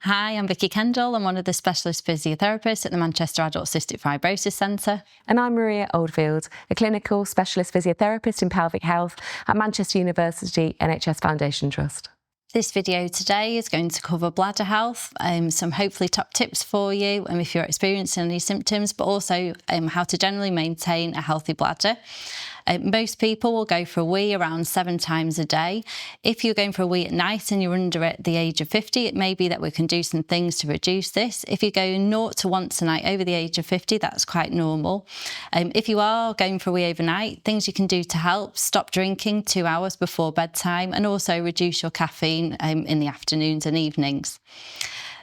Hi, I'm Vicky Kendall. I'm one of the specialist physiotherapists at the Manchester Adult Cystic Fibrosis Centre. And I'm Maria Oldfield, a clinical specialist physiotherapist in pelvic health at Manchester University NHS Foundation Trust. This video today is going to cover bladder health, some hopefully top tips for you if you're experiencing any symptoms, but also how to generally maintain a healthy bladder. Most people will go for a wee around 7 times a day. If you're going for a wee at night and you're under at the age of 50, it may be that we can do some things to reduce this. If you go 0 to once a night over the age of 50, that's quite normal. If you are going for a wee overnight, things you can do to help: stop drinking 2 hours before bedtime and also reduce your caffeine in the afternoons and evenings.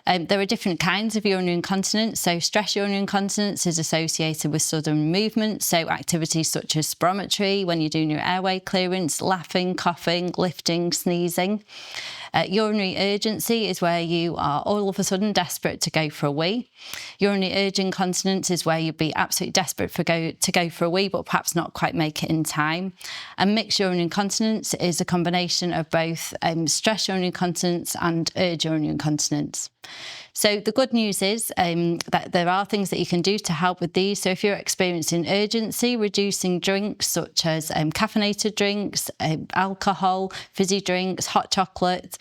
There are different kinds of urinary incontinence. So stress urinary incontinence is associated with sudden movement. So activities such as spirometry, when you're doing your airway clearance, laughing, coughing, lifting, sneezing. Urinary urgency is where you are all of a sudden desperate to go for a wee. Urinary urge incontinence is where you'd be absolutely desperate to go for a wee, but perhaps not quite make it in time. And mixed urinary incontinence is a combination of both stress urinary incontinence and urge urinary incontinence. So the good news is that there are things that you can do to help with these. So if you're experiencing urgency, reducing drinks such as caffeinated drinks, alcohol, fizzy drinks, hot chocolate,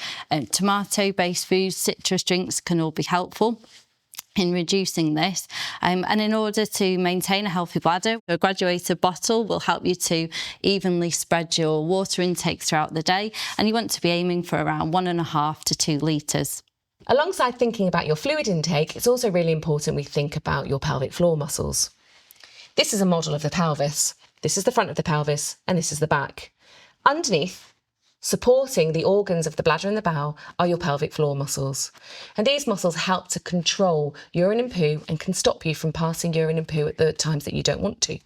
tomato-based foods, citrus drinks can all be helpful in reducing this. And in order to maintain a healthy bladder, a graduated bottle will help you to evenly spread your water intake throughout the day. And you want to be aiming for around 1.5 to 2 litres. Alongside thinking about your fluid intake, it's also really important we think about your pelvic floor muscles. This is a model of the pelvis. This is the front of the pelvis and this is the back. Underneath, supporting the organs of the bladder and the bowel, are your pelvic floor muscles. And these muscles help to control urine and poo and can stop you from passing urine and poo at the times that you don't want to.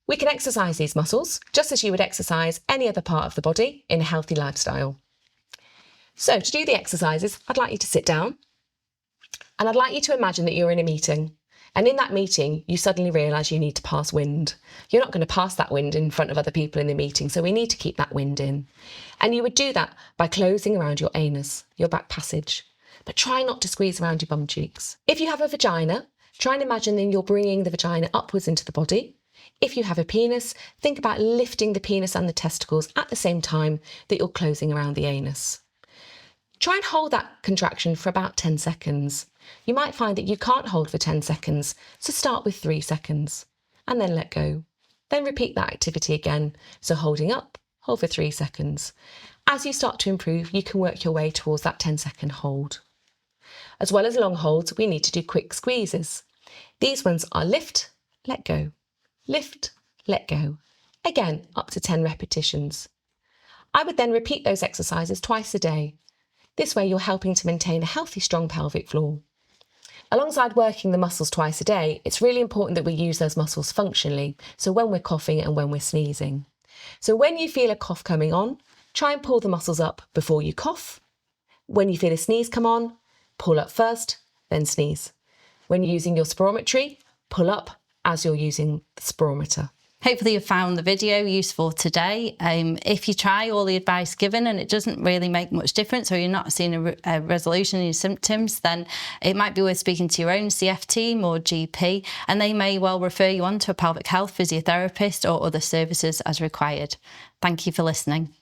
We can exercise these muscles just as you would exercise any other part of the body in a healthy lifestyle. So to do the exercises, I'd like you to sit down and I'd like you to imagine that you're in a meeting, and in that meeting you suddenly realise you need to pass wind. You're not going to pass that wind in front of other people in the meeting, so we need to keep that wind in. And you would do that by closing around your anus, your back passage, but try not to squeeze around your bum cheeks. If you have a vagina, try and imagine that you're bringing the vagina upwards into the body. If you have a penis, think about lifting the penis and the testicles at the same time that you're closing around the anus. Try and hold that contraction for about 10 seconds. You might find that you can't hold for 10 seconds, so start with 3 seconds and then let go. Then repeat that activity again. So holding up, hold for 3 seconds. As you start to improve, you can work your way towards that 10-second hold. As well as long holds, we need to do quick squeezes. These ones are lift, let go, lift, let go. Again, up to 10 repetitions. I would then repeat those exercises twice a day. This way you're helping to maintain a healthy, strong pelvic floor. Alongside working the muscles twice a day, it's really important that we use those muscles functionally, so when we're coughing and when we're sneezing. So when you feel a cough coming on, try and pull the muscles up before you cough. When you feel a sneeze come on, pull up first, then sneeze. When you're using your spirometry, pull up as you're using the spirometer. Hopefully you've found the video useful today. If you try all the advice given and it doesn't really make much difference, or you're not seeing a resolution in your symptoms, then it might be worth speaking to your own CF team or GP, and they may well refer you on to a pelvic health physiotherapist or other services as required. Thank you for listening.